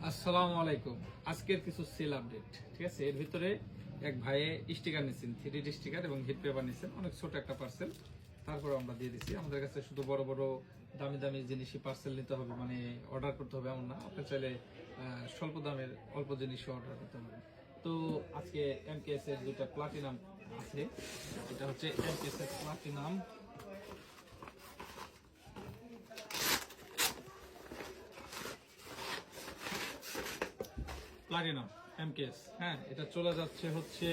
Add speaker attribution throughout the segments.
Speaker 1: আসসালামু আলাইকুম। আজকের কিছু সেল আপডেট, ঠিক আছে। এর ভিতরে এক ভাইয়ে স্টিকার নিয়েছেন, 3D স্টিকার এবং হিট পেপার নিয়েছেন, অনেক ছোট একটা পার্সেল। তারপরে আমরা দিয়ে দিচ্ছি। আমাদের কাছে শুধু বড় বড় দামি দামি জিনিসই পার্সেল নিতে হবে, মানে অর্ডার করতে হবে এমন না। আপনি চাইলে স্বল্প দামের অল্প জিনিসও অর্ডার করতে হবে। তো আজকে এমকেএস এর দুইটা প্লাটিনাম আছে। এটা হচ্ছে এমকেএস এর প্লাটিনাম, প্লাটিনাম এমকেএস। হ্যাঁ, এটা চলে যাচ্ছে হচ্ছে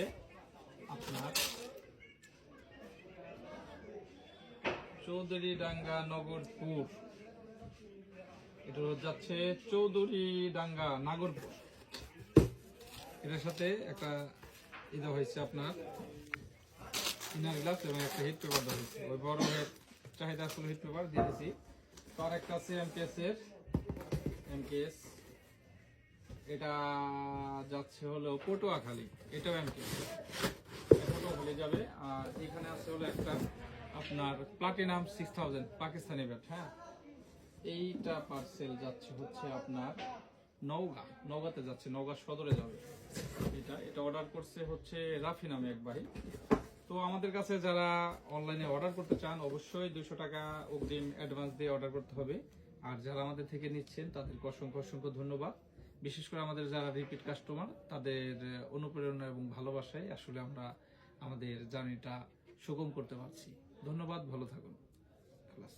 Speaker 1: আপনার চৌধুরীডাঙ্গা নগরপুর। এটা যাচ্ছে চৌধুরীডাঙ্গা নাগরপুর। এটার সাথে একটা দেওয়া হয়েছে আপনার ইনার গ্লাস এবং একটা হিট পেপার দেওয়া হয়েছে। ওই বড় চাহিদা আসলে হিট পেপার দিয়ে দিয়েছি। তো আর একটা আছে এমকেএস এর, এমকেএস এটা যাচ্ছে হলো পটুয়াখালী। এটাও এমকেএস, পটুয়াখালী যাবে। আর এখানে আছে হলো একটা আপনার প্লাটিনাম 6000 পাকিস্তানি ব্যাট। হ্যাঁ, এইটা পার্সেল যাচ্ছে হচ্ছে আপনার নওগাঁতে যাচ্ছে, নওগাঁ সদরে যাবে। এটা অর্ডার করছে হচ্ছে রাফি নামে এক ভাই। তো আমাদের কাছে যারা অনলাইনে অর্ডার করতে চান অবশ্যই 200 টাকা অগ্রিম অ্যাডভান্স দিয়ে অর্ডার করতে হবে। আর যারা আমাদের থেকে নিচ্ছেন তাদেরকে অসংখ্য অসংখ্য ধন্যবাদ। বিশেষ করে আমাদের যারা রিপিট কাস্টমার, তাদের অনুপ্রেরণা এবং ভালোবাসায় আসলে আমরা আমাদের জার্নিটা সুগম করতে পারছি। ধন্যবাদ, ভালো থাকুন। খালাস।